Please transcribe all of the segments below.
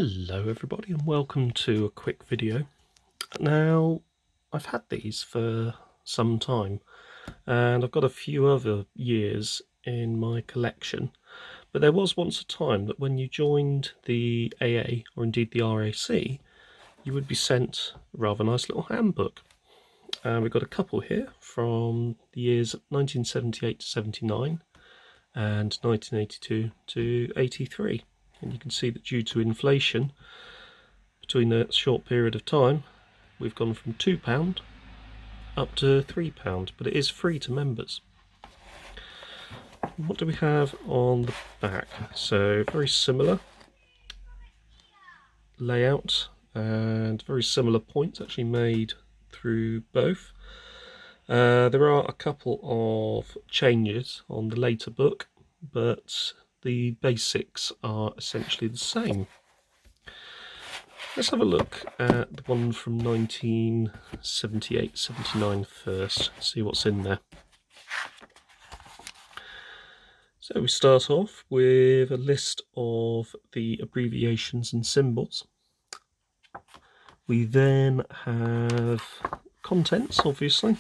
Hello everybody and welcome to a quick video. Now, I've had these for some time and I've got a few other years in my collection, but there was once a time that when you joined the AA or indeed the RAC, you would be sent a rather nice little handbook. We've got a couple here from the years 1978 to 79 and 1982 to 83. And you can see that due to inflation, between a short period of time, we've gone from £2 up to £3, but it is free to members. What do we have on the back? So very similar layout and very similar points actually made through both. There are a couple of changes on the later book, but the basics are essentially the same. Let's have a look at the one from 1978-79 first, see what's in there. So we start off with a list of the abbreviations and symbols. We then have contents, obviously.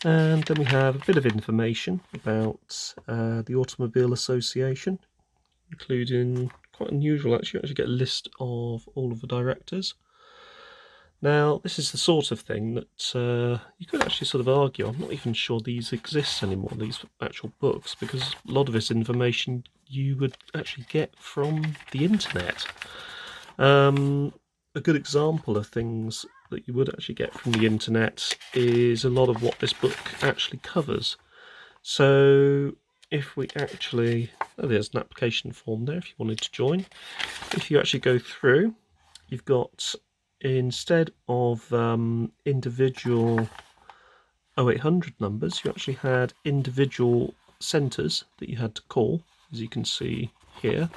And then we have a bit of information about the Automobile Association, including, quite unusual actually, you actually get a list of all of the directors. Now, this is the sort of thing that you could actually sort of argue, I'm not even sure these exist anymore, these actual books, because a lot of this information you would actually get from the internet. A good example of things that you would actually get from the internet is a lot of what this book actually covers. So if we actually, there's an application form there if you wanted to join. If you actually go through, you've got, instead of individual 0800 numbers, you actually had individual centres that you had to call, as you can see here.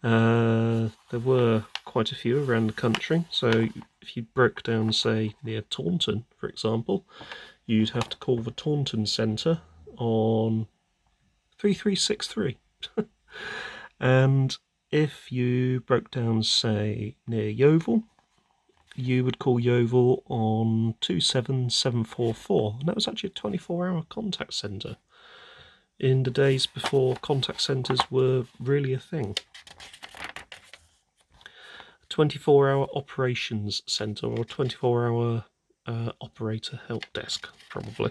There were quite a few around the country, so if you broke down, say, near Taunton, for example, you'd have to call the Taunton Centre on 3363. And if you broke down, say, near Yeovil, you would call Yeovil on 27744, and that was actually a 24-hour contact centre in the days before contact centres were really a thing. 24-hour operations centre, or 24-hour operator help desk, probably.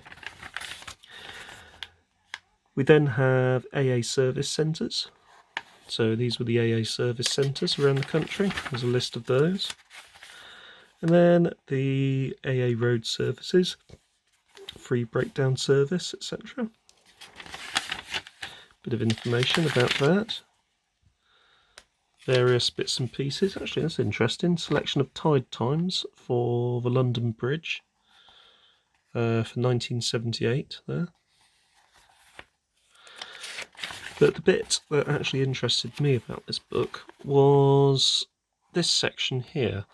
We then have AA service centres. So these were the AA service centres around the country. There's a list of those. And then the AA road services, free breakdown service, etc. Bit of information about that. Various bits and pieces. Actually, that's interesting. Selection of tide times for the London Bridge for 1978 there. But the bit that actually interested me about this book was this section here.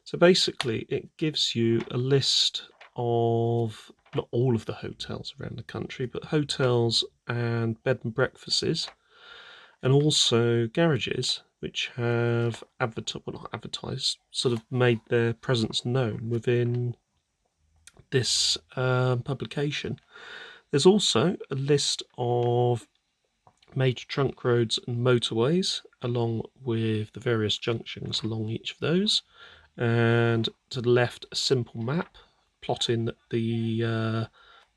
So basically it gives you a list of, not all of the hotels around the country, but hotels and bed and breakfasts, and also garages which have advertised, sort of made their presence known within this publication. There's also a list of major trunk roads and motorways, along with the various junctions along each of those, and to the left a simple map plotting the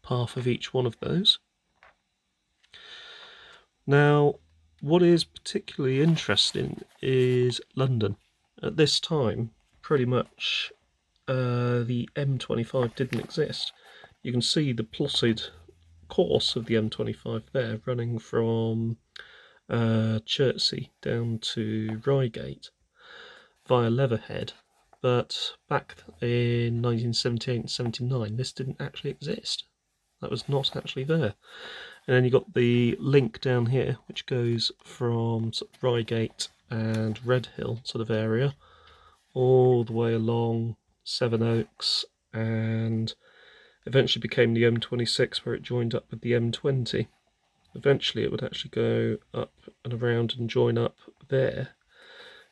path of each one of those. Now, what is particularly interesting is London. At this time, pretty much the M25 didn't exist. You can see the plotted course of the M25 there, running from Chertsey down to Reigate via Leatherhead. But back in 1978 and 79, this didn't actually exist. That was not actually there. And then you got the link down here, which goes from sort of Reigate and Redhill sort of area, all the way along Sevenoaks, and eventually became the M26, where it joined up with the M20. Eventually it would actually go up and around and join up there.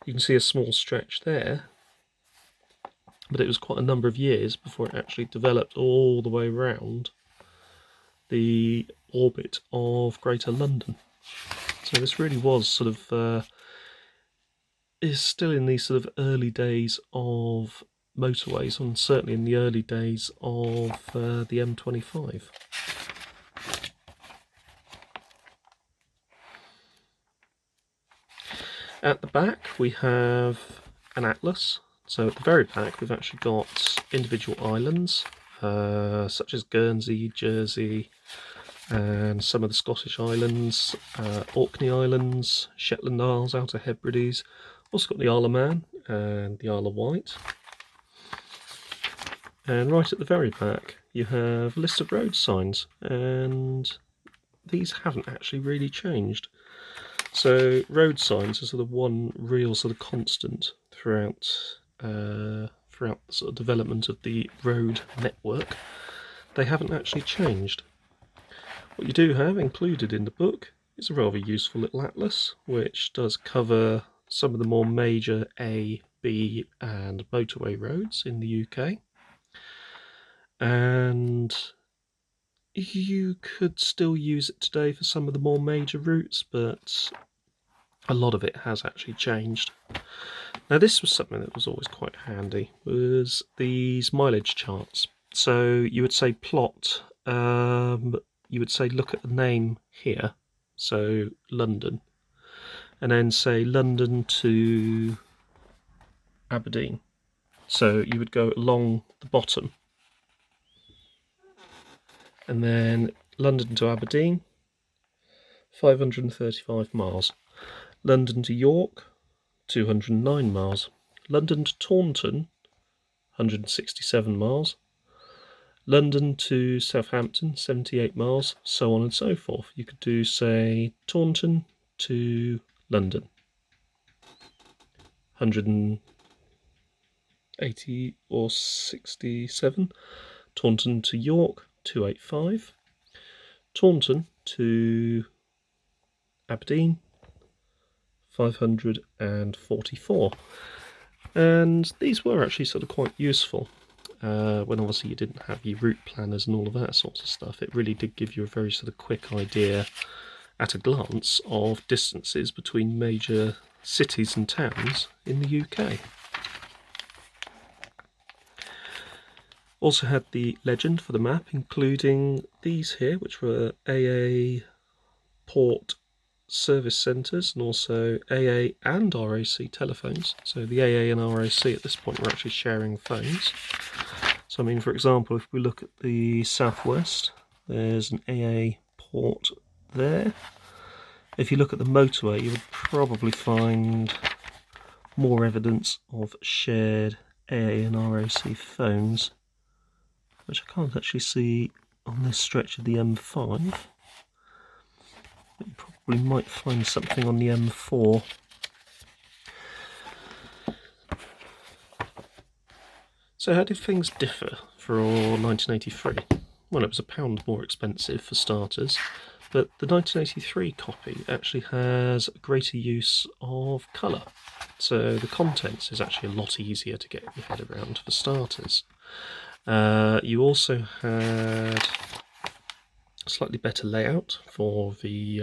You can see a small stretch there, but it was quite a number of years before it actually developed all the way around the orbit of Greater London. So this really was sort of is still in these sort of early days of motorways, and certainly in the early days of the M25. At the back we have an atlas. So at the very back we've actually got individual islands, such as Guernsey, Jersey, and some of the Scottish islands, Orkney Islands, Shetland Isles, Outer Hebrides. Also got the Isle of Man and the Isle of Wight. And right at the very back you have a list of road signs, and these haven't actually really changed. So road signs are sort of one real sort of constant throughout the sort of development of the road network. They haven't actually changed. What you do have included in the book is a rather useful little atlas, which does cover some of the more major A, B and motorway roads in the UK. And you could still use it today for some of the more major routes, but a lot of it has actually changed. Now this was something that was always quite handy, was these mileage charts. So you would say plot, you would say look at the name here, so London, and then say London to Aberdeen. So you would go along the bottom, and then London to Aberdeen, 535 miles. London to York, 209 miles. London to Taunton, 167 miles. London to Southampton, 78 miles, so on and so forth. You could do, say, Taunton to London, 180 or 67. Taunton to York, 285. Taunton to Aberdeen, 544. And these were actually sort of quite useful. When obviously you didn't have your route planners and all of that sorts of stuff, it really did give you a very sort of quick idea at a glance of distances between major cities and towns in the UK. Also had the legend for the map, including these here, which were AA port service centres and also AA and RAC telephones. So the AA and RAC at this point were actually sharing phones. So I mean, for example, if we look at the southwest, there's an AA port there. If you look at the motorway, you would probably find more evidence of shared AA and RAC phones, which I can't actually see on this stretch of the M5. But you probably might find something on the M4. So how did things differ for 1983? Well, it was £1 more expensive for starters, but the 1983 copy actually has a greater use of colour. So the contents is actually a lot easier to get your head around for starters. You also had a slightly better layout for the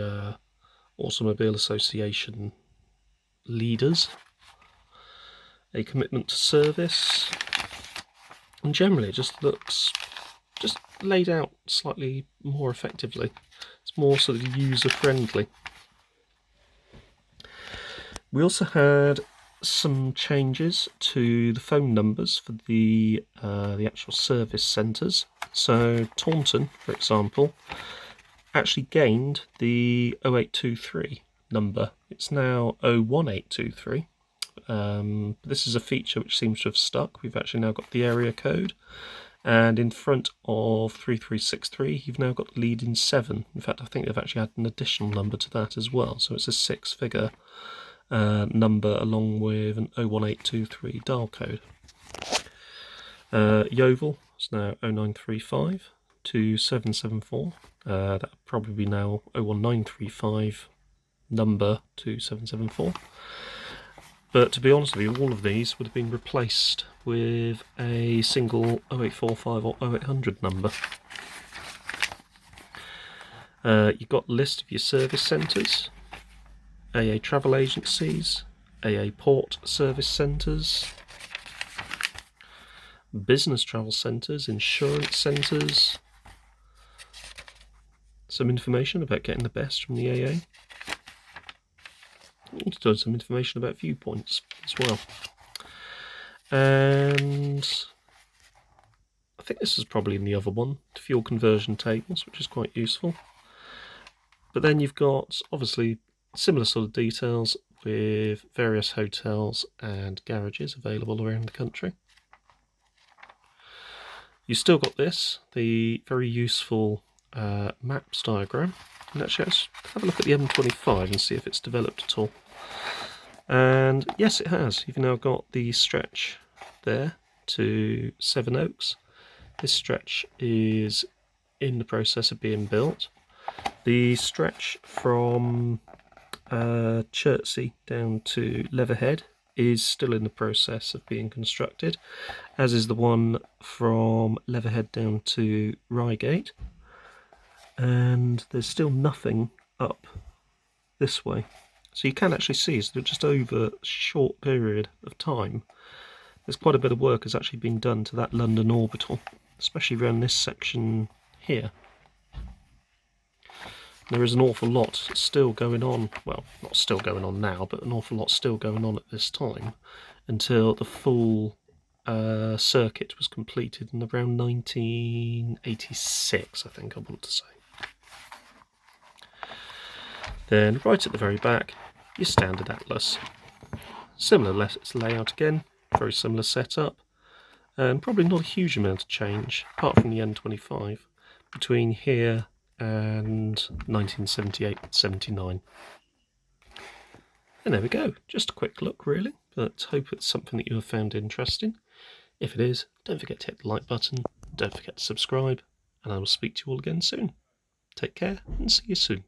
Automobile Association leaders, a commitment to service, and generally it just looks laid out slightly more effectively. It's more sort of user friendly. We also had some changes to the phone numbers for the actual service centres. So Taunton, for example, actually gained the 0823 number. It's now 01823. This is a feature which seems to have stuck. We've actually now got the area code, and in front of 3363 you've now got the lead in 7. In fact, I think they've actually added an additional number to that as well, so it's a 6-figure number along with an 01823 dial code. Yeovil is now 0935 2774. That would probably be now 01935 number 2774. But to be honest with you, all of these would have been replaced with a single 0845 or 0800 number. You've got a list of your service centres, AA travel agencies, AA port service centres, business travel centres, insurance centres, some information about getting the best from the AA. Also some information about viewpoints as well. And I think this is probably in the other one, fuel conversion tables, which is quite useful. But then you've got obviously similar sort of details with various hotels and garages available around the country. You've still got this, the very useful maps diagram. And actually, let's have a look at the M25 and see if it's developed at all. And yes, it has. You've now got the stretch there to Sevenoaks. This stretch is in the process of being built. The stretch from Chertsey down to Leatherhead is still in the process of being constructed, as is the one from Leatherhead down to Reigate. And there's still nothing up this way. So you can actually see, so just over a short period of time, there's quite a bit of work has actually been done to that London orbital, especially around this section here. There is an awful lot still going on, well, not still going on now, but an awful lot still going on at this time, until the full circuit was completed in around 1986, I think I want to say. Then right at the very back, your standard atlas. Similar layout again, very similar setup, and probably not a huge amount of change, apart from the N25, between here and 1978-79. And there we go, just a quick look really, but hope it's something that you have found interesting. If it is, don't forget to hit the like button, don't forget to subscribe, and I will speak to you all again soon. Take care and see you soon.